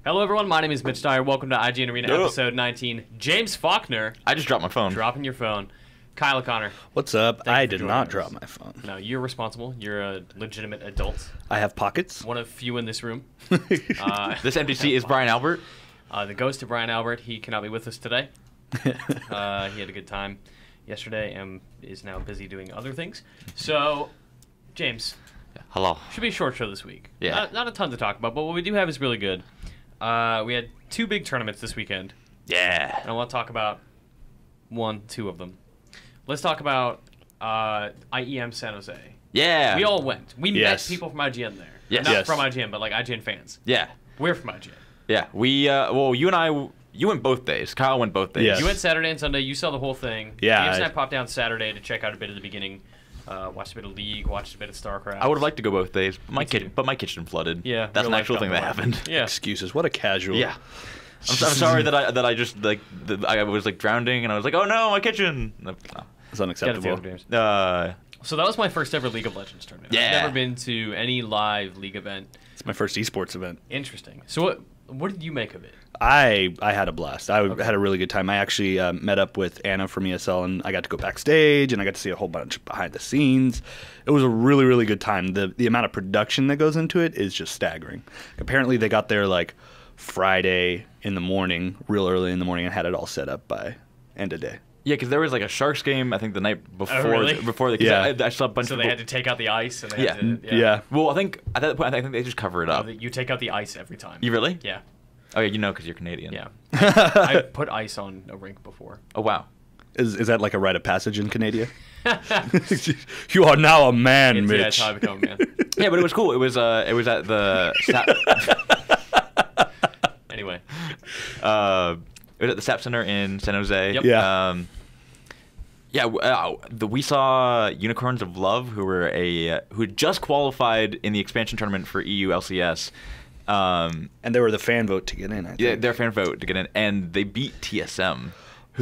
Hello, everyone. My name is Mitch Dyer. Welcome to IGN Arena episode 19. James Faulkner. I just dropped my phone. Dropping your phone. Kyle O'Connor. What's up? I did not drop my phone. No, you're responsible. You're a legitimate adult. I have pockets. One of few in this room. This NPC is Brian Albert. The ghost of Brian Albert. He cannot be with us today. He had a good time yesterday and is now busy doing other things. So, James. Hello. Should be a short show this week. Yeah. Not a ton to talk about, but what we do have is really good. We had two big tournaments this weekend. Yeah. And I want to talk about two of them. Let's talk about IEM San Jose. Yeah. We all went. We met people from IGN there. Yes. Not from IGN, but like IGN fans. Yeah. We're from IGN. Yeah. We, well, you and I, you went both days. Kyle went both days. Yes. You went Saturday and Sunday. You saw the whole thing. Yeah. James and I popped down Saturday to check out a bit of the beginning. Watched a bit of League, watched a bit of StarCraft. I would have liked to go both days, but my kitchen flooded. Yeah. That's an actual thing that happened. Yeah. Excuses. What a casual. Yeah. I'm sorry that I just, like, I was, like, drowning, and I was like, oh, no, my kitchen. No. It's unacceptable. So that was my first ever League of Legends tournament. Yeah. I've never been to any live League event. It's my first eSports event. Interesting. So what did you make of it? I had a blast. I had a really good time. I actually met up with Anna from ESL, and I got to go backstage, and I got to see a whole bunch behind the scenes. It was a really, really good time. The amount of production that goes into it is just staggering. Apparently, they got there like Friday in the morning, real early in the morning, and had it all set up by end of day. Yeah, because there was like a Sharks game, I think the night before. Oh, really? I saw a bunch so of they people. had to take out the ice. And they Yeah. had to, Yeah. Well, I think at that point, I think they just cover it up. You take out the ice every time. You really? Yeah. Oh, yeah, you know because you're Canadian. Yeah. I put ice on a rink before. Oh, wow. Is that like a rite of passage in Canada? You are now a man, Mitch. Yeah, that's how I become a man. Yeah, but it was cool. It was at the Anyway. It was at the SAP Center in San Jose. Yep. Yeah. We saw Unicorns of Love, who just qualified in the expansion tournament for EU LCS. And they were the fan vote to get in, I think. Yeah, their fan vote to get in, and they beat TSM.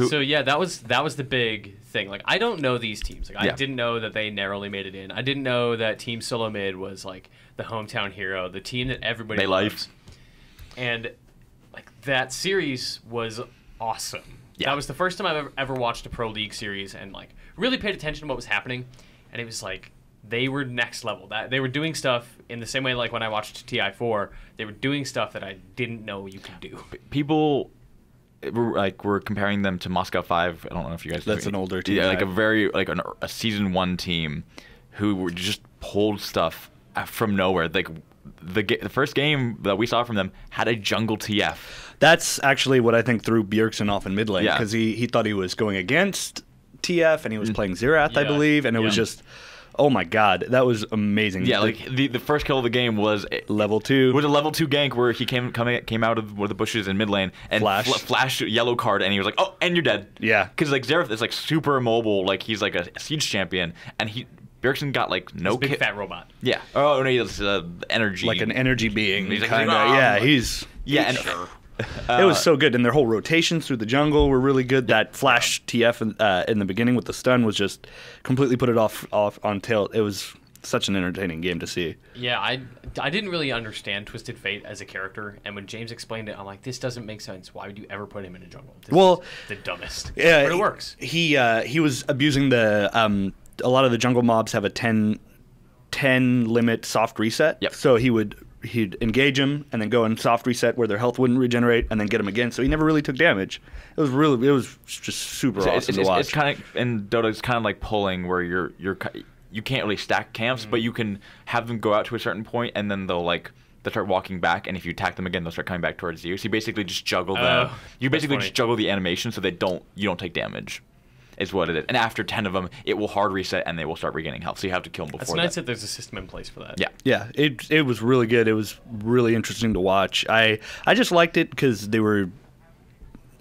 So yeah, that was the big thing. Like, I don't know these teams. Like, Yeah. I didn't know that they narrowly made it in. I didn't know that Team Solo Mid was like the hometown hero, the team that everybody loves. And like that series was awesome. Yeah. That was the first time I've ever watched a Pro League series and like really paid attention to what was happening. And it was like they were next level. That they were doing stuff in the same way like when I watched TI4, they were doing stuff that I didn't know you could do. People were comparing them to Moscow 5. I don't know if you guys. That's an older team. Yeah, like a season 1 team who were just pulled stuff from nowhere. Like the first game that we saw from them had a jungle TF. That's actually what I think threw Bjergsen off in mid lane, Yeah. because he thought he was going against TF, and he was playing Xerath, I Yeah. believe, and it was just, oh my god, that was amazing. Yeah, like the first kill of the game was level 2. was a level 2 gank where he came out of one of the bushes in mid lane and flash yellow card, and he was like, oh, and you're dead. Yeah. Because like Xerath is like super immobile, like he's like a siege champion, and Bjergsen got like no Big fat robot. Yeah. Oh no, he's energy. Like an energy being. He's like, kinda, "Oh." yeah, he's and Sure. it was so good, and their whole rotations through the jungle were really good. That flash TF in the beginning with the stun was just completely put it off on tilt. It was such an entertaining game to see. Yeah, I didn't really understand Twisted Fate as a character, and when James explained it, I'm like, this doesn't make sense. Why would you ever put him in a jungle? This is the dumbest. Yeah, but it works. He was abusing the a lot of the jungle mobs have a 10 limit soft reset. Yep. So he'd engage them and then go and soft reset where their health wouldn't regenerate, and then get them again. So he never really took damage. It was just super awesome to watch. It's kind of in Dota. It's kind of like pulling where you can't really stack camps, but you can have them go out to a certain point, and then they'll start walking back, and if you attack them again, they'll start coming back towards you. So you basically just juggle the animation so you don't take damage. Is what it is. And after 10 of them, it will hard reset and they will start regaining health. So you have to kill them before That's nice that there's a system in place for that. Yeah. Yeah, it was really good. It was really interesting to watch. I just liked it because they were,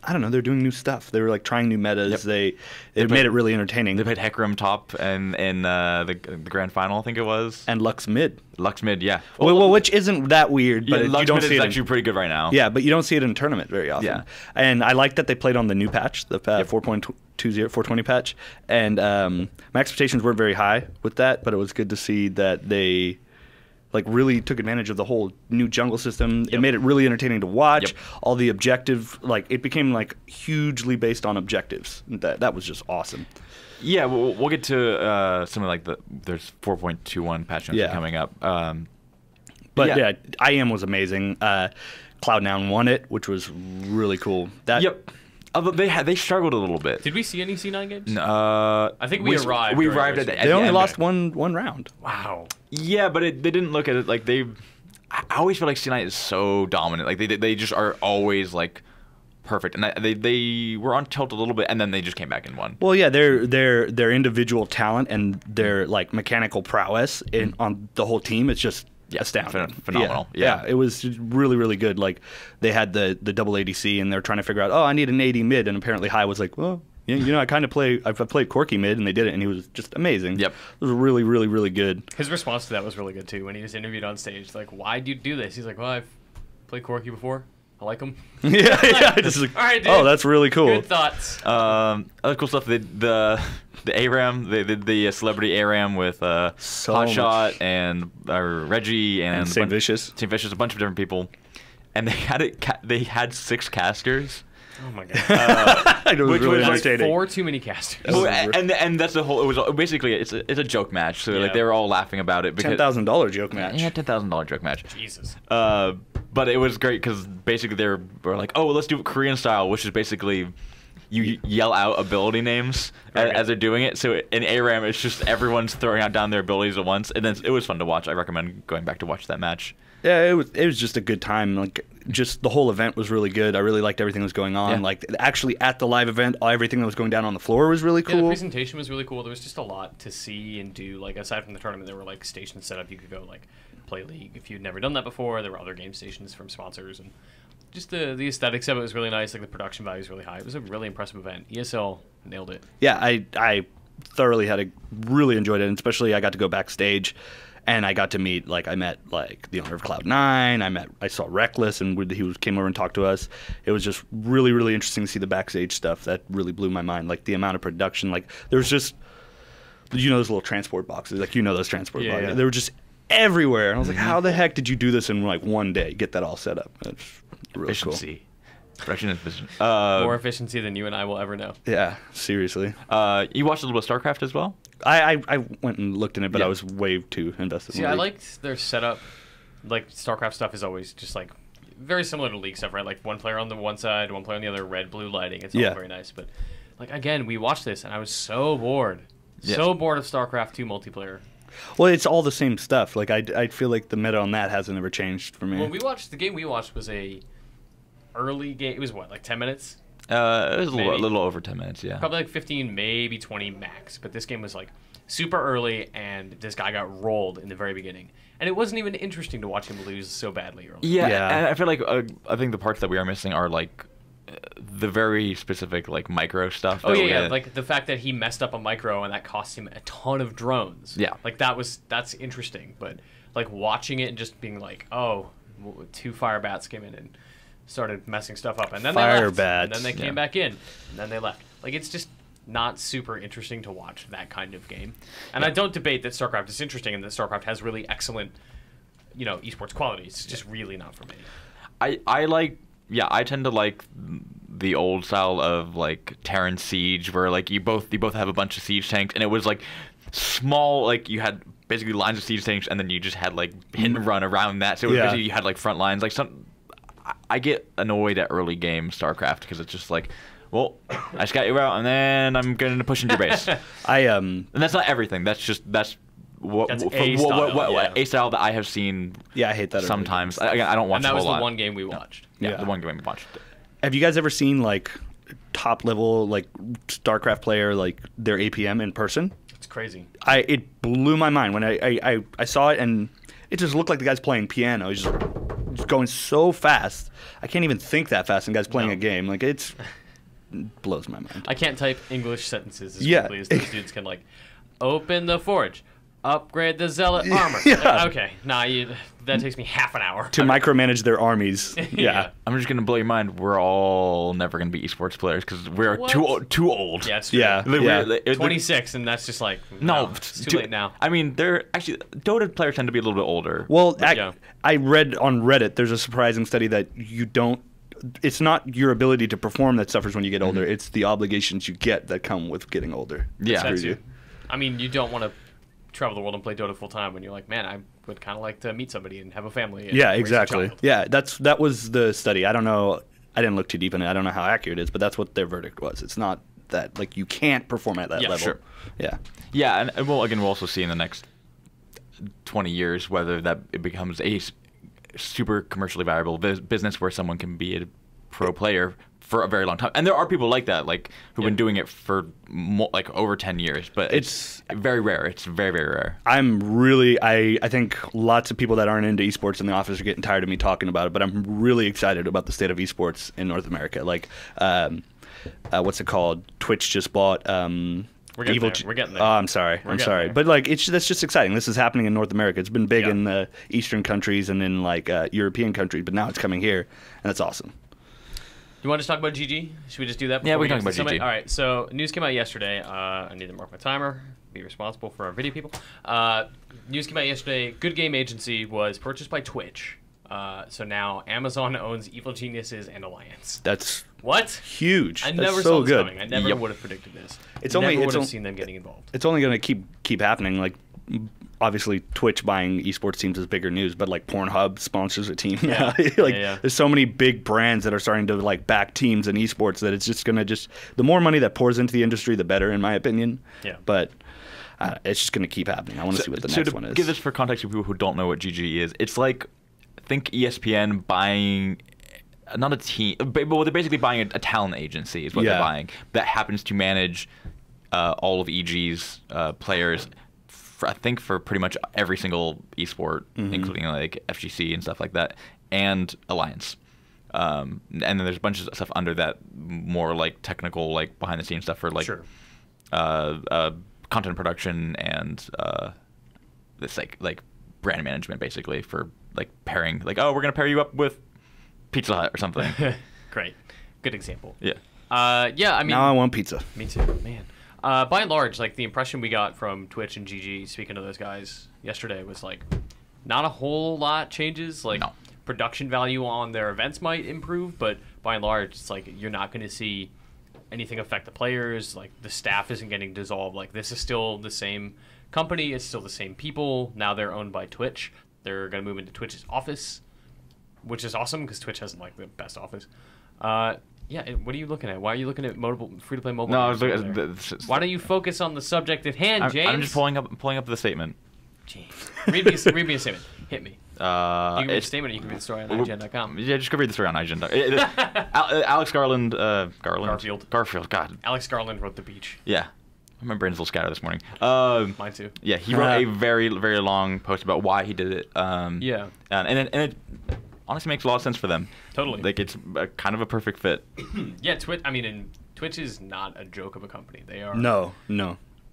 I don't know, they're doing new stuff. They were like trying new metas. Yep. They made it really entertaining. They played Hecarim top and in the grand final, I think it was. And Lux mid. Lux mid, yeah. Well, which isn't that weird, but Lux you don't mid see is it actually pretty good right now. Yeah, but you don't see it in tournament very often. Yeah. And I like that they played on the new patch, the 4.20 patch. And my expectations weren't very high with that, but it was good to see that they Like really took advantage of the whole new jungle system. It made it really entertaining to watch. Yep. All the objective, like it became like hugely based on objectives. That was just awesome. Yeah, we'll get to something like there's 4.21 patch notes coming up. But yeah, IM was amazing. Cloud9 won it, which was really cool. Yep. Although they struggled a little bit. Did we see any C9 games? No, I think we arrived. We during arrived the at They only end. lost one round. Wow. Yeah, but they didn't look at it like they. I always feel like C9 is so dominant. Like they just are always like perfect, and they were on tilt a little bit, and then they just came back and won. Well, yeah, their individual talent and their like mechanical prowess on the whole team. It's just astounding. Phenomenal. Yeah, it was really, really good. Like they had the double ADC, and they're trying to figure out, I need an AD mid, and apparently High was like, well, I kind of I've played Corki mid, and they did it, and he was just amazing. Yep, it was really, really, really good. His response to that was really good too. When he was interviewed on stage, like, why do you do this? He's like, well, I've played Corki before. I like him. yeah. Just like, all right, dude. Oh, that's really cool. Good thoughts. Other cool stuff. The ARAM, they did the celebrity ARAM with Hotshot and Reggie and St. Vicious. St. Vicious, a bunch of different people, and they had 6 casters. Oh my god! It was really That's entertaining. 4 too many casters. Well, and that's the whole. It was basically it's a joke match. So like they were all laughing about it because $10,000 joke match. Yeah, $10,000 joke match. Jesus. But it was great because basically they were like, oh, let's do it Korean style, which is basically you yell out ability names as they're doing it. So in ARAM, it's just everyone's throwing out down their abilities at once, and then it was fun to watch. I recommend going back to watch that match. Yeah, it was just a good time. Like, just the whole event was really good. I really liked everything that was going on. Yeah. Like, actually at the live event, everything that was going down on the floor was really cool. Yeah, the presentation was really cool. There was just a lot to see and do. Like, aside from the tournament, there were like stations set up. You could go like play League if you'd never done that before. There were other game stations from sponsors, and just the aesthetics of it was really nice. Like the production value was really high. It was a really impressive event. ESL nailed it. Yeah, I thoroughly really enjoyed it, and especially I got to go backstage. And I got to meet, like, I met, like, the owner of Cloud9. I saw Reckless, and he came over and talked to us. It was just really, really interesting to see the backstage stuff. That really blew my mind. Like, the amount of production. Like, there was just, those little transport boxes. Like, those transport boxes. Yeah. They were just everywhere. And I was like, how the heck did you do this in, like, one day? Get that all set up. That's really Efficiency. Production efficiency. More efficiency than you and I will ever know. cool. Yeah, seriously. You watched a little bit of StarCraft as well? I went and looked in it, but I was way too invested. See, I liked their setup. Like, StarCraft stuff is always just, like, very similar to League stuff, right? Like, one player on the one side, one player on the other, red, blue lighting. It's all very nice. But, like, again, we watched this, and I was so bored. Yes. So bored of StarCraft 2 multiplayer. Well, it's all the same stuff. Like, I feel like the meta on that hasn't ever changed for me. When we watched, the game we watched was a early game. It was, what, like 10 minutes? It was a Maybe. little over 10 minutes, yeah. Probably like 15, maybe 20 max. But this game was like super early, and this guy got rolled in the very beginning. And it wasn't even interesting to watch him lose so badly early. Yeah. And I feel like I think the parts that we are missing are like the very specific like micro stuff. Oh yeah, like the fact that he messed up a micro and that cost him a ton of drones. Yeah, like that's interesting. But like watching it and just being like, oh, 2 fire bats came in and started messing stuff up, and then they left, and then they came back in, and then they left. Like, it's just not super interesting to watch that kind of game. And I don't debate that StarCraft is interesting and that StarCraft has really excellent, esports quality. It's just really not for me. I tend to like the old style of like Terran Siege, where like you both have a bunch of siege tanks, and it was like small, like you had basically lines of siege tanks, and then you just had like hit and run around that. So it was basically you had like front lines, like some. I get annoyed at early game StarCraft because it's just like, well, I just got you out, and then I'm going to push into your base. And that's not everything. That's a style that I have seen. Yeah, I hate that sometimes. I don't watch. And that was the one game we watched. Yeah, the one game we watched. Have you guys ever seen like top level like StarCraft player like their APM in person? It's crazy. It blew my mind when I saw it, and it just looked like the guy's playing piano. He's just going so fast. I can't even think that fast, and guys playing a game. Like, it blows my mind. I can't type English sentences as quickly as those dudes can, like, open the forge, upgrade the zealot armor. Yeah. Like, okay, that takes me half an hour. To micromanage their armies. Yeah. I'm just gonna blow your mind. We're all never gonna be esports players because we're What? too old. Yeah, it's true. Yeah. We're- 26, and that's just like, No, it's too late now. I mean, they're actually Dota players tend to be a little bit older. Well, Yeah. I read on Reddit there's a surprising study that you don't. It's not your ability to perform that suffers when you get older. It's the obligations you get that come with getting older. Yeah. Screws That's you. you. I mean, you don't want to travel the world and play Dota full time when you're like, man, I would kind of like to meet somebody and have a family. And Yeah, raise a exactly. child." Yeah, that was the study. I don't know. I didn't look too deep in it. I don't know how accurate it is, but that's what their verdict was. It's not that like you can't perform at that Yeah, level. sure. Yeah. Yeah, and well, again, we'll also see in the next 20 years whether that it becomes a super commercially viable business where someone can be a pro player for a very long time. And there are people like that, like who've been doing it for like over 10 years. But it's very rare. It's very, very rare. I think lots of people that aren't into esports in the office are getting tired of me talking about it, but I'm really excited about the state of esports in North America. Like, what's it called? Twitch just bought. We're getting there. We're getting there. Oh, I'm sorry. We're I'm getting sorry. there. But like, that's just exciting. This is happening in North America. It's been big Yeah. in the Eastern countries and in like European countries, but now it's coming here, and that's awesome. You want to talk about GG? Should we just do that? Yeah, before we can get talk to about the summit? GG. All right, so news came out yesterday. I need to mark my timer, be responsible for our video people. News came out yesterday. Good Game Agency was purchased by Twitch. So now Amazon owns Evil Geniuses and Alliance. That's What? huge. I That's never so saw this good. coming. I never Yep. would have predicted this. It's never only- would it's have on- seen them getting involved. It's only going to keep happening. Like, obviously, Twitch buying esports teams is bigger news, but like Pornhub sponsors a team. Yeah. Like, Yeah. there's so many big brands that are starting to like back teams in esports that it's just going to the more money that pours into the industry, the better, in my opinion. Yeah. But it's just going to keep happening. I want to see what the next to one is. give this for context for people who don't know what GG is, it's like, think ESPN buying, not a team, but they're basically buying a talent agency is what Yeah. they're buying that happens to manage all of EG's players. I think for pretty much every single esport, including like FGC and stuff like that, and Alliance. And then there's a bunch of stuff under that, more like technical, like behind the scenes stuff for like Sure. content production and this like brand management, basically for like pairing, like, oh, we're gonna pair you up with Pizza Hut or something. Great. Good example. Yeah. Yeah, I mean, Now I want pizza. me too, man. By and large, like the impression we got from Twitch and GG, speaking to those guys yesterday, was like not a whole lot changes. Like No. production value on their events might improve, but by and large, it's like you're not going to see anything affect the players. Like the staff isn't getting dissolved. Like this is still the same company. It's still the same people. Now they're owned by Twitch. They're going to move into Twitch's office, which is awesome because Twitch has like the best office. Yeah, what are you looking at? Why are you looking at free-to-play mobile? No, I was games looking over there? Why don't you focus on the subject at hand, James? I'm just pulling up the statement. James. Read me a statement. Hit me. You can read the It's- statement or you can read the story on IGN.com. Yeah, just go read the story on IGN. Alex Garland. Garfield. God. Alex Garland wrote The Beach. Yeah. My brain's a little scattered this morning. Mine too. Yeah, he wrote a very, very long post about why he did it. Yeah. And it honestly makes a lot of sense for them. Totally. Like, it's kind of a perfect fit. Yeah, Twitch is not a joke of a company. They are. No.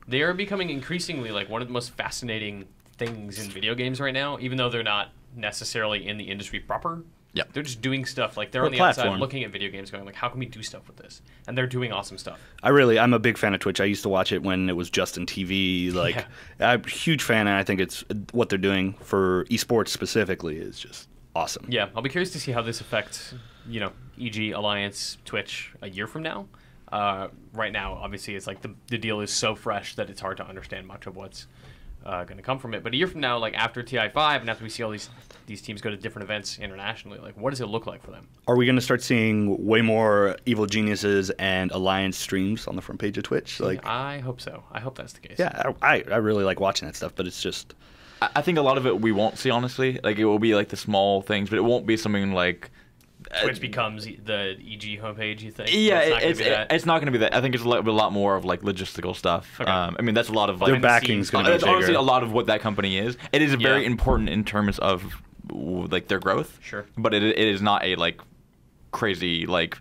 They are becoming increasingly like one of the most fascinating things in video games right now, even though they're not necessarily in the industry proper. Yeah. They're just doing stuff. Like they're Or on the platform. outside looking at video games going like, how can we do stuff with this? And they're doing awesome stuff. I'm a big fan of Twitch. I used to watch it when it was Justin TV. Like, Yeah. I'm a huge fan, and I think it's what they're doing for esports specifically is just awesome. Yeah, I'll be curious to see how this affects, EG, Alliance, Twitch a year from now. Right now, obviously, it's like the deal is so fresh that it's hard to understand much of what's going to come from it. But a year from now, like after TI5 and after we see all these teams go to different events internationally, like what does it look like for them? Are we going to start seeing way more Evil Geniuses and Alliance streams on the front page of Twitch? Like, I hope so. I hope that's the case. yeah, I really like watching that stuff, but it's just I think a lot of it we won't see, honestly. Like, it will be like the small things, but it won't be something like Twitch becomes the EG homepage, you think? Yeah, It's not gonna be that? it's not going to be that. I think it's a lot more of like logistical stuff. Okay. I mean, that's a lot of like their backing's going to be that's honestly bigger. a lot of what that company is. It is very Yeah. important in terms of like their growth. Sure. But it is not a like crazy like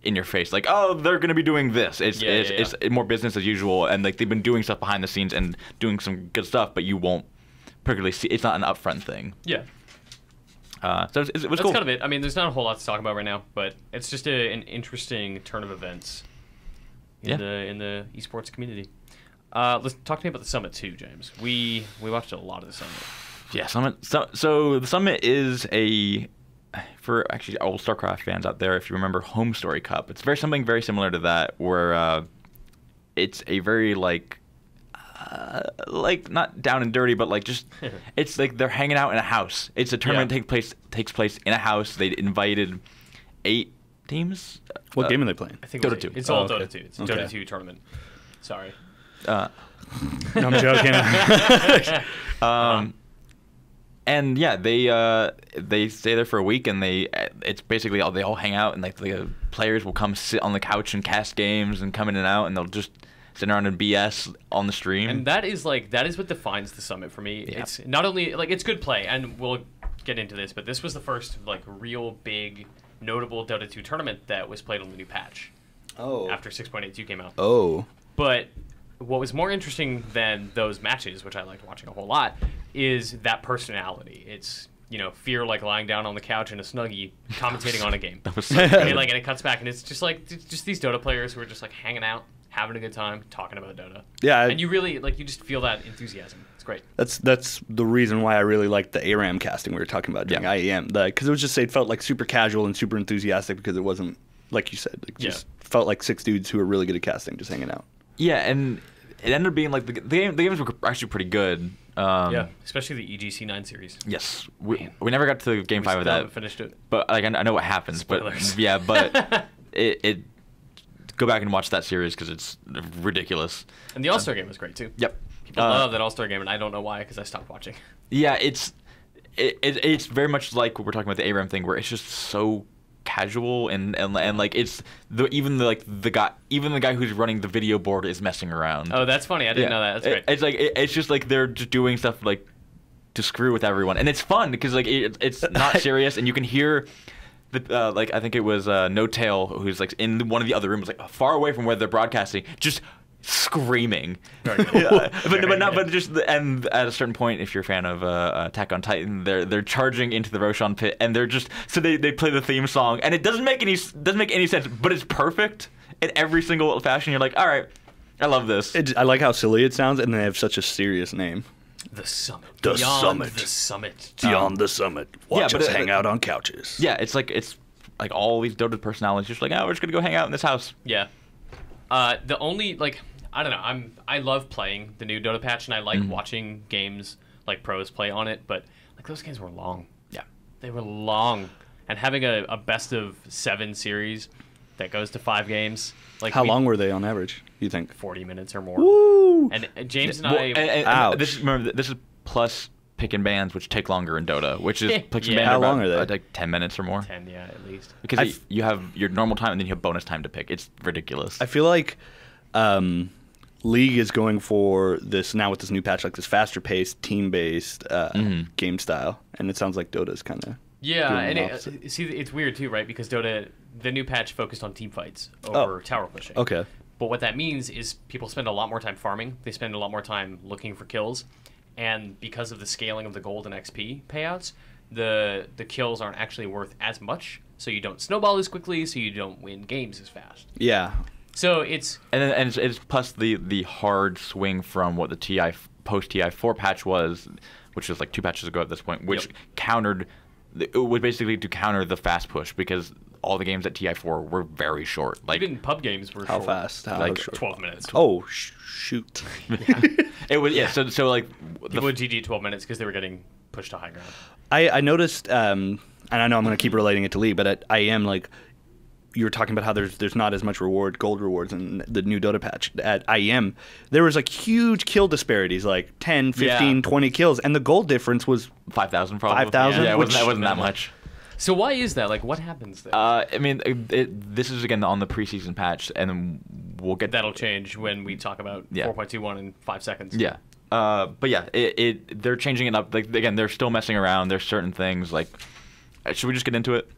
in your face like, oh, they're going to be doing this. It's more business as usual, and like they've been doing stuff behind the scenes and doing some good stuff, but you won't particularly see. It's not an upfront thing. Yeah. So it was That's cool. kind of it. I mean, there's not a whole lot to talk about right now, but it's just an interesting turn of events in the esports community. Let's talk to me about the summit too, James. We watched a lot of the summit. Yeah, Summit. So the Summit is for actually old StarCraft fans out there, if you remember Home Story Cup, it's something very similar to that, where it's a very like not down and dirty, but like just it's like they're hanging out in a house. It's a tournament takes place in a house. They invited 8 teams. What game are they playing? I think Dota 2. It's all okay. Dota 2. It's Okay. Dota 2 tournament. Sorry. No, I'm joking. And yeah, they stay there for a week, and it's basically they all hang out, and like the players will come sit on the couch and cast games and come in and out, and they'll just sit around and BS on the stream. And that is what defines the summit for me. Yeah. It's not only like it's good play, and we'll get into this, but this was the first like real big notable Dota 2 tournament that was played on the new patch after 6.82 came out. Oh. But what was more interesting than those matches, which I liked watching a whole lot, is that personality. It's, Fear like lying down on the couch in a Snuggie commentating on a game. That was so I good. mean, like, and it cuts back, and it's just these Dota players who are just like hanging out, having a good time, talking about Dota. Yeah. And you really you just feel that enthusiasm. It's great. That's the reason why I really liked the ARAM casting we were talking about during IEM. Because it felt like super casual and super enthusiastic because it wasn't, like you said, just felt like 6 dudes who were really good at casting just hanging out. Yeah, and it ended up being like the games were actually pretty good. Especially the EGC 9 series. Yes, we never got to Game 5 of still that. haven't finished it. But like I know what happens. Spoilers. But yeah, but it go back and watch that series because it's ridiculous. And the All-Star game was great too. Yep. People love that All-Star game, and I don't know why because I stopped watching. Yeah, it's very much like what we're talking about the ARAM thing, where it's just so casual and like it's even the guy who's running the video board is messing around. Oh, that's funny. I didn't know that. That's great. It's like it's just like they're just doing stuff like to screw with everyone, and it's fun because like it's not serious, and you can hear the like I think it was No Tail who's like in one of the other rooms, like far away from where they're broadcasting, just screaming. But just and at a certain point, if you're a fan of Attack on Titan, they're charging into the Roshan pit, and they're just they play the theme song, and it doesn't make any sense, but it's perfect in every single fashion. You're like, all right, I love this. I like how silly it sounds, and they have such a serious name. The Summit. The Beyond Summit. The Summit. Beyond the Summit. Watch us hang out on couches. Yeah, it's like all these Dota personalities just like, oh, we're just gonna go hang out in this house. Yeah. The only I don't know. I love playing the new Dota patch, and I like watching games like pros play on it. But like those games were long. Yeah, they were long, and having a best of 7 series that goes to 5 games. Like how long were they on average? You think 40 minutes or more? Woo! And James and Well, I. this is plus pick and bans, which take longer in Dota, which is pick and Yeah. ban How about, long are they? like 10 minutes or more. 10, yeah, at least. Because you have your normal time and then you have bonus time to pick. It's ridiculous. I feel like League is going for this now with this new patch, like this faster paced, team based game style, and it sounds like Dota's kind of Yeah, and opposite. see, it's weird too, right? Because Dota, the new patch focused on team fights over tower pushing. Okay. But what that means is people spend a lot more time farming. They spend a lot more time looking for kills, and because of the scaling of the gold and XP payouts, the kills aren't actually worth as much. So you don't snowball as quickly. So you don't win games as fast. Yeah. So it's and it's plus the hard swing from what the post TI4 patch was, which was like 2 patches ago at this point, which countered. It was basically to counter the fast push because all the games at TI4 were very short. Like even pub games were How short. fast? How Like short? 12 minutes. Oh, shoot. it was So like People would GG 12 minutes because they were getting pushed to high ground. I noticed, and I know I'm going to keep relating it to League, but at IEM, like, you were talking about how there's not as much gold rewards in the new Dota patch. At IEM, there was like huge kill disparities, like 10, 15, 20 kills, and the gold difference was 5,000 probably. 5,000? Yeah, it Which- wasn't that much. So why is that? Like, what happens there? I mean, this is again on the preseason patch, and then we'll get That'll change when we talk about 4.21 in 5 seconds. Yeah. But yeah, they're changing it up. Like again, they're still messing around. There's certain things like. Should we just get into it?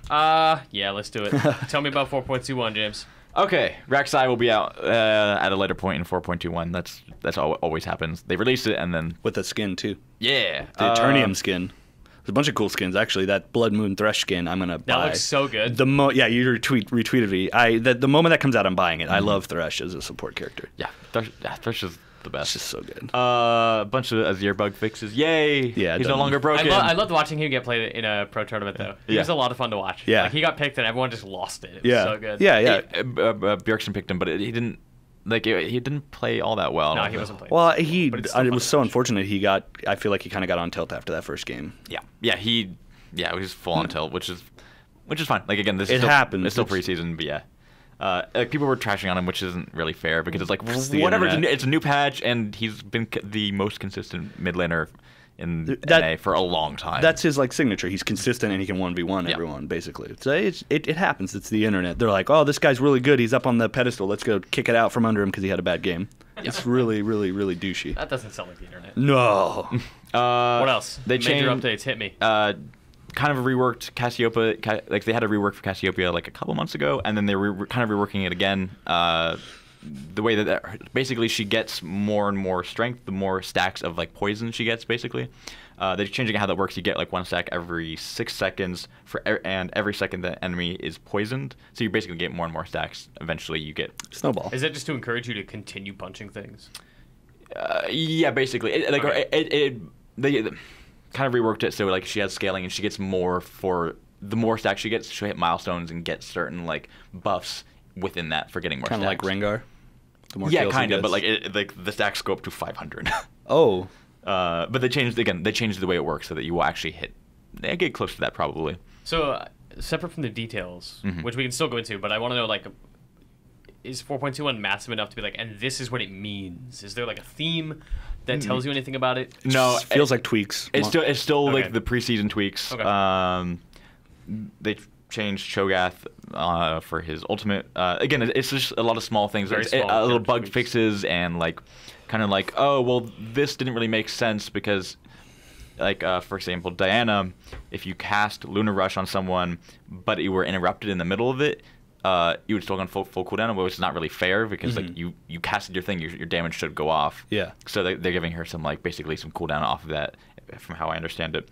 Yeah, let's do it. Tell me about 4.21, James. Okay, Rek'Sai will be out at a later point in 4.21. That's always happens. They release it and then with a skin, too. yeah, The Eternium skin. There's a bunch of cool skins actually. That Blood Moon Thresh skin, I'm gonna buy. That looks so good. Yeah, you retweeted me. The moment that comes out, I'm buying it. I love Thresh as a support character. Yeah, Thresh is the best. It's just so good. A bunch of Azir bug fixes. Yay! Yeah, he's no longer broken. I loved watching him get played in a pro tournament though. He was a lot of fun to watch. Yeah, like he got picked and everyone just lost it. It was so good. Yeah. Bjergsen picked him, but he didn't. He didn't play all that well. No, he wasn't playing. Well, it was so unfortunate. I feel like he kind of got on tilt after that first game. Yeah. He was full on tilt, which is fine. Like again, this happens. It's still preseason, but yeah. Like people were trashing on him, which isn't really fair because it's like whatever. It's a new patch, and he's been the most consistent mid laner in NA for a long time. That's his like signature. He's consistent and he can 1v1 everyone basically. So it happens. It's the internet. They're like, oh, this guy's really good. He's up on the pedestal. Let's go kick it out from under him because he had a bad game. It's really, really, really douchey. That doesn't sound like the internet. No. What else? Major updates hit me. Kind of reworked Cassiopeia. Like they had a rework for Cassiopeia like a couple months ago, and then they were kind of reworking it again. The way that basically she gets more and more strength, the more stacks of like poison she gets. Basically, they're changing how that works. You get like 1 stack every 6 seconds and every second the enemy is poisoned. So you basically get more and more stacks. Eventually, you get snowball. Is that just to encourage you to continue punching things? Yeah, basically. They kind of reworked it so like she has scaling and she gets more for the more stacks she gets. She'll hit milestones and get certain like buffs within that for getting more kind of like Rengar. Yeah, kind of, but like the stacks go up to 500. Oh. But they changed the way it works so that you will actually get close to that probably. So separate from the details, which we can still go into, but I want to know like, is 4.21 massive enough to be like, and this is what it means? Is there like a theme that tells you anything about it? No, it feels like tweaks. It's still like the preseason tweaks. Okay. They changed Cho'Gath for his ultimate. Again, it's just a lot of small things. Little bug tweaks. Fixes and like kind of like, oh well, this didn't really make sense because like for example, Diana, if you cast Lunar Rush on someone but you were interrupted in the middle of it, you would still go on full cooldown, which is not really fair because like you casted your thing, your damage should go off. Yeah. So they're giving her some like basically some cooldown off of that, from how I understand it.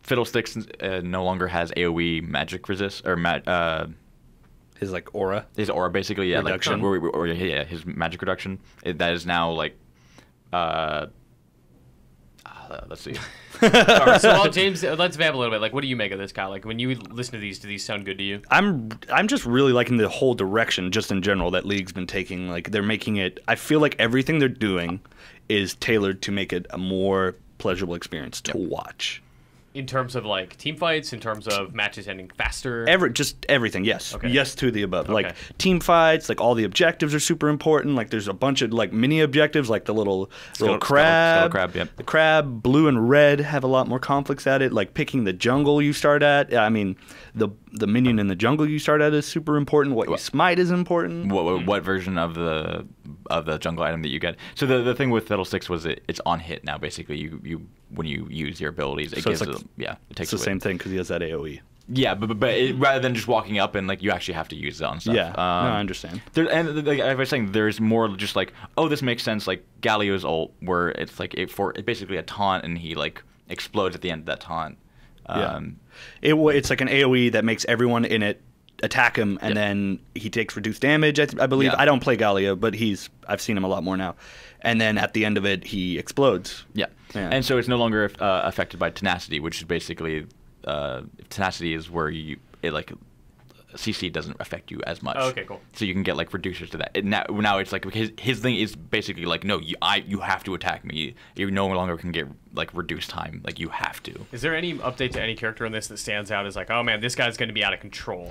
Fiddlesticks no longer has AoE magic resist or his like aura. His aura basically, yeah, reduction. Like his magic reduction. That is now like. Let's see. Sorry, so James, let's vamp a little bit. Like, what do you make of this, Kyle? Like, when you listen to these, do these sound good to you? I'm just really liking the whole direction, just in general, that League's been taking. Like, they're making it. I feel like everything they're doing is tailored to make it a more pleasurable experience to watch. In terms of like team fights, in terms of matches ending faster, just everything. Yes, okay. Yes to the above. Okay. Like team fights, like all the objectives are super important. Like there's a bunch of like mini objectives, like the little crab. Yep. The crab, blue and red have a lot more conflicts at it. Like picking the jungle you start at. I mean, the minion in the jungle you start at is super important. What you smite is important. What version of the jungle item that you get? So the thing with Fiddlesticks was it's on hit now. Basically, you when you use your abilities, it gives it takes it's the same thing because he has that AoE. Yeah, but rather than just walking up and like you actually have to use it on stuff. Yeah, no, I understand. And like I was saying, there's more just like, oh, this makes sense. Like Galio's ult, where it's like it's basically a taunt and he like explodes at the end of that taunt. It's like an AoE that makes everyone in it attack him, and then he takes reduced damage. I believe. I don't play Galio, but I've seen him a lot more now. And then at the end of it, he explodes. Yeah. And so it's no longer affected by tenacity, which is basically tenacity is where CC doesn't affect you as much. Oh, okay, cool. So you can get like reducers to that. Now it's like his thing is basically like, no, you have to attack me. You no longer can get like reduced time. Like you have to. Is there any update to any character in this that stands out as like, oh man, this guy's going to be out of control?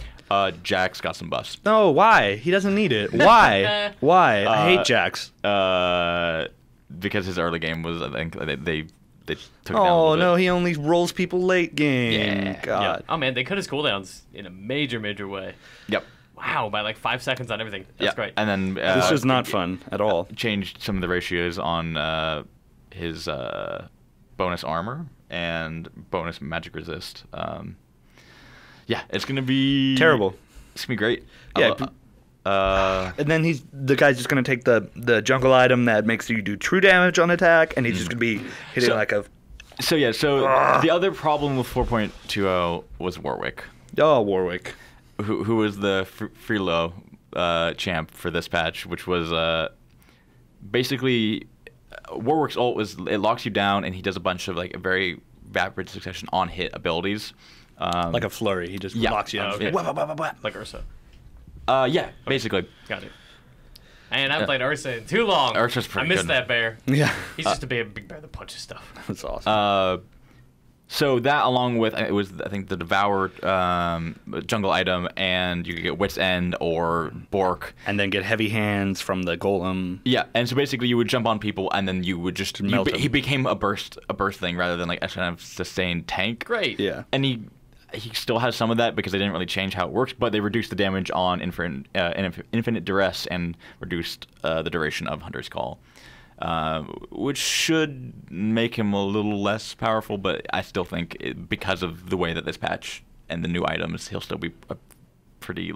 Jax got some buffs. No, why? He doesn't need it. Why? Why? I hate Jax. Because his early game was, I think they took it down a oh little no, bit. he only rolls people late game. Yeah. God. Oh man, they cut his cooldowns in a major way. Yep. Wow, by like 5 seconds on everything. That's great. And then this was not fun at all. Changed some of the ratios on his bonus armor and bonus magic resist. Yeah, it's gonna be terrible. It's gonna be great. Yeah. And then the guy's just gonna take the jungle item that makes you do true damage on attack, and he's just gonna be hitting like a So the other problem with 4.20 was Warwick, Oh, Warwick. who was the Freelo champ for this patch, which was basically Warwick's ult was it locks you down, and he does a bunch of like a very rapid succession on hit abilities. Like a flurry. He just Yeah. locks you down. Okay. Wah, wah, wah, wah, wah. Like Ursa. Yeah, basically. Got it. And I haven't played Ursa in too long. Ursa's I pretty missed good. that bear. Yeah. He's just a big bear that punches stuff. That's awesome. So that, along with it was I think the Devour jungle item, and you could get Wit's End or Bork. And then get heavy hands from the golem. Yeah, and so basically you would jump on people, and then you would just Melt him. he became a burst thing rather than like a kind of sustained tank. Great. Yeah. And he still has some of that because they didn't really change how it works, but they reduced the damage on infinite duress and reduced the duration of Hunter's Call, which should make him a little less powerful. But I still think because of the way that this patch and the new items, he'll still be a pretty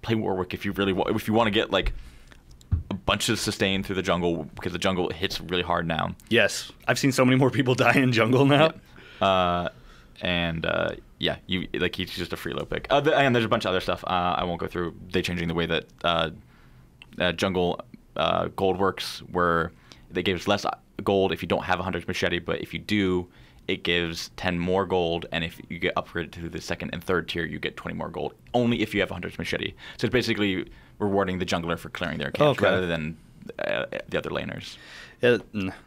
play Warwick if you want to get like a bunch of sustain through the jungle, because the jungle hits really hard now. Yes. I've seen so many more people die in jungle now. Yeah. He's just a freelo pick. And there's a bunch of other stuff. I won't go through. They changing the way that jungle gold works, where they gives less gold if you don't have a hunter's machete, but if you do, it gives 10 more gold, and if you get upgraded to the second and third tier, you get 20 more gold. Only if you have a hunter's machete. So it's basically rewarding the jungler for clearing their camps rather than the other laners. Yeah,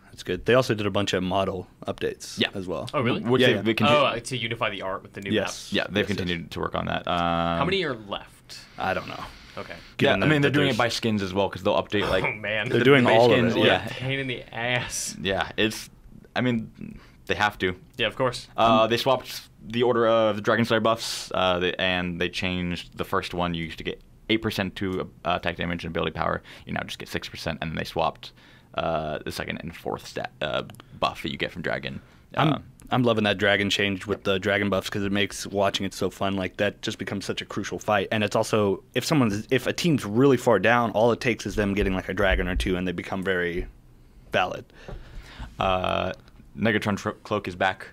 that's good. They also did a bunch of model updates as well. Oh, really? Which Yeah, they continue. To unify the art with the new Yes. map. Yeah, they've continued to work on that. How many are left? I don't know. Okay. Yeah, Given I mean, that they're doing there's- it by skins as well, because they'll update like. Oh man. They're doing base all of skins, it. What Yeah, a pain in the ass. yeah. I mean, they have to. Yeah, of course. They swapped the order of the Dragon Slayer buffs, and they changed the first one. You used to get 8% to attack damage and ability power. You now just get 6%, and then they swapped the second and fourth stat buff that you get from Dragon. I'm loving that dragon change with the dragon buffs, because it makes watching it so fun. Like, that just becomes such a crucial fight. And it's also, if a team's really far down, all it takes is them getting like a dragon or two, and they become very valid. Negatron Cloak is back.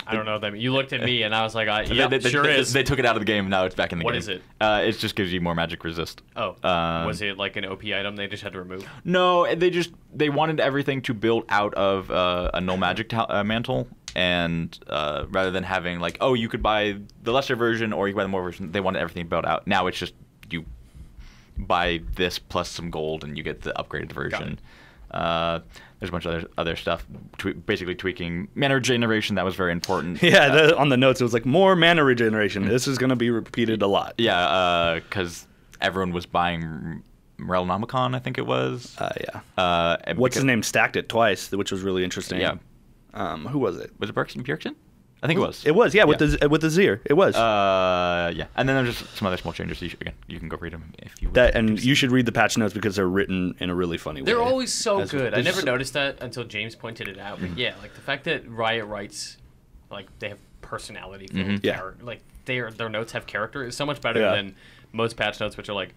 I don't know them. You looked at me and I was like, yeah, they, sure is. They took it out of the game. Now it's back in the What game. is it? It just gives you more magic resist. Oh, was it like an OP item they just had to remove? No, they wanted everything to build out of a null magic mantle, and rather than having like, oh, you could buy the lesser version or you could buy the more version, they wanted everything built out. Now it's just you buy this plus some gold and you get the upgraded version. There's a bunch of other stuff, basically tweaking mana regeneration. That was very important. Yeah, on the notes it was like more mana regeneration. This is going to be repeated a lot. Yeah, because everyone was buying Relnomicon, I think it was. Yeah. What's his name stacked it twice, which was really interesting. Yeah. Who was it? Was it Bjergsen? I think it was. It was, yeah, with the Zir. It was. Yeah. And then there's just some other small changes. You can go read them if you would. And you should read the patch notes, because they're written in a really funny way. They're always so That's- good. I there's never so- noticed that until James pointed it out. But yeah, like the fact that Riot writes, like they have personality. Yeah. Like their notes have character is so much better Yeah. than most patch notes, which are like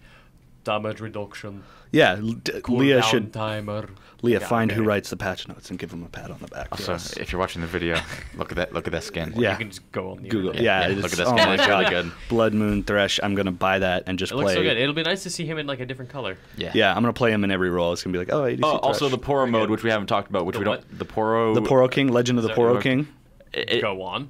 damage reduction. Yeah, Leah cooldown should. timer. Leah, Yeah, find who okay. writes the patch notes and give him a pat on the back. Also, Yes. if you're watching the video, look at that skin. Yeah. You can just go on the Google. internet. Yeah, look at it's- that oh skin. my It's really God. good. Blood Moon Thresh. I'm gonna buy that and just It play. looks so good. It'll be nice to see him in like a different color. Yeah. Yeah, I'm gonna play him in every role. It's gonna be like, oh, ADC Also, Thresh. the Poro mode, which we haven't talked about, which The we don't. what? The Poro. the Poro King, Legend of the Is that Poro what- King. Go on.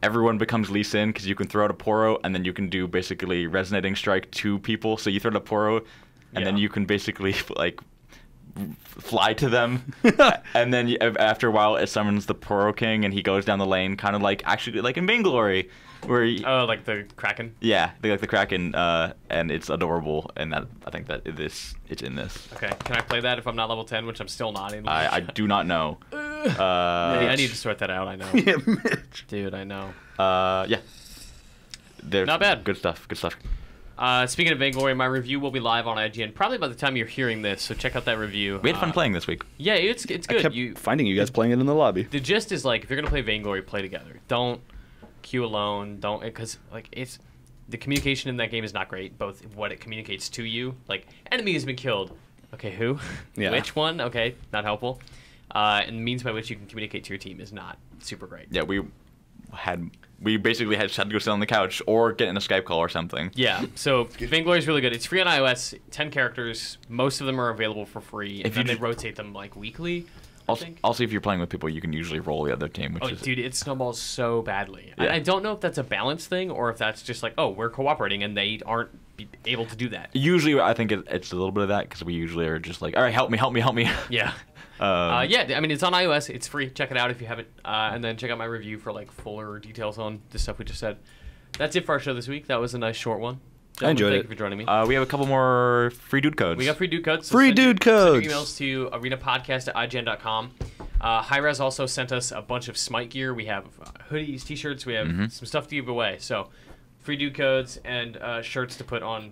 Everyone becomes Lee Sin, because you can throw out a Poro, and then you can do basically resonating strike to people. So you throw out a Poro, and then Yeah. you can basically like fly to them, and then after a while it summons the Poro King, and he goes down the lane, kind of like actually like in Vainglory, where Oh, like the Kraken. yeah, they like the Kraken, and it's adorable, and that I think that it's in this. Okay, can I play that if I'm not level 10, which I'm still not in? I do not know. I need to sort that out. I know, Yeah, Mitch. dude. I know. Yeah. There's Not bad. Good stuff. Good stuff. Speaking of Vainglory, my review will be live on IGN probably by the time you're hearing this. So check out that review. We had fun playing this week. Yeah, it's good. I kept finding you guys playing it in the lobby. The gist is like if you're gonna play Vainglory, play together. Don't queue alone. Don't because like it's the communication in that game is not great. Both what it communicates to you, like enemy has been killed. Okay, who? Yeah. Which one? Okay, not helpful. and the means by which you can communicate to your team is not super great. Yeah, we basically had to go sit on the couch or get in a Skype call or something. Yeah, so Vainglory is really good. It's free on iOS, 10 characters. Most of them are available for free, and then they rotate them like weekly. Also, if you're playing with people, you can usually roll the other team. Dude, it snowballs so badly. Yeah. I don't know if that's a balance thing or if that's just like, oh, we're cooperating and they aren't able to do that. Usually, I think it's a little bit of that because we usually are just like, all right, help me. Yeah. Yeah, I mean, it's on iOS. It's free. Check it out if you haven't. And then check out my review for like fuller details on the stuff we just said. That's it for our show this week. That was a nice short one. I enjoyed Thank you for joining me. We have a couple more free dude codes. We got free dude codes. So Free dude codes. Send your emails to arenapodcast@ign.com. Hi-Res also sent us a bunch of Smite gear. We have hoodies, t-shirts. We have some stuff to give away. So free dude codes and shirts to put on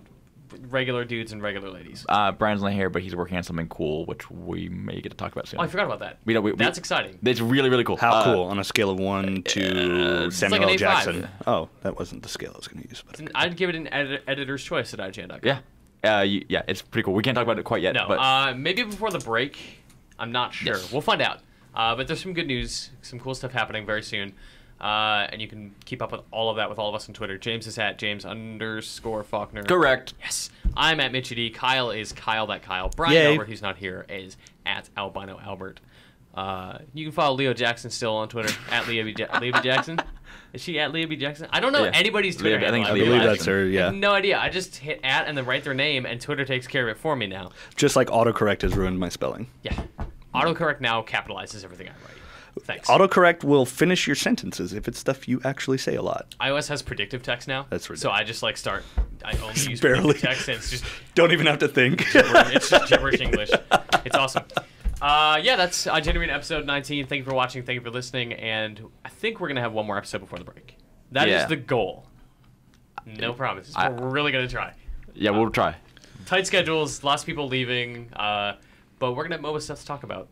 regular dudes and regular ladies. Brian's not here, but he's working on something cool, which we may get to talk about soon. Oh, I forgot about that. That's exciting. It's really, really cool. How cool on a scale of 1 to Samuel like L. an A5. Jackson? Oh, that wasn't the scale I was going to use. But I'd give it an editor's choice at IGN.com. Yeah. Yeah, it's pretty cool. We can't talk about it quite yet. No, but maybe before the break. I'm not sure. Yes. We'll find out. But there's some good news, some cool stuff happening very soon. And you can keep up with all of that with all of us on Twitter. James is at James_Faulkner. Correct. Yes. I'm at Mitchie. Kyle is Kyle. Brian Yay. Albert, who's not here, is at Albino Albert. You can follow Leo Jackson still on Twitter, at Leo B. Jackson. Is she at Leo B. Jackson? I don't know anybody's Twitter handle. I believe that's her, I yeah. have no idea. I just hit at and then write their name, and Twitter takes care of it for me now. Just like autocorrect has ruined my spelling. Yeah. Autocorrect now capitalizes everything I write. Thanks. Autocorrect will finish your sentences if it's stuff you actually say a lot. iOS has predictive text now. That's ridiculous. So I just I only use barely. predictive text, and it's just Don't even have to think. it's just gibberish English. It's awesome. Yeah, that's IGN Arena episode 19. Thank you for watching. Thank you for listening. And I think we're going to have one more episode before the break. That is the goal. No promises. We're really going to try. Yeah, we'll try. Tight schedules, lots of people leaving. But we're going to have MOBA stuff to talk about.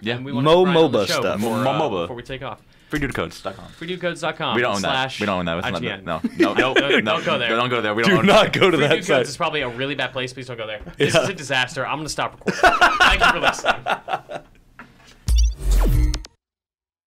Yeah. And we want to have Brian on the MOBA show stuff. Before, before we take off. FreeDudeCodes.com. FreeDudeCodes.com. We don't own that. We don't own that. IGN. No. Don't go there. Don't go there. We don't Do own not go to Free that Dude site. Codes is probably a really bad place. Please don't go there. This is a disaster. I'm going to stop recording. Thank you for listening.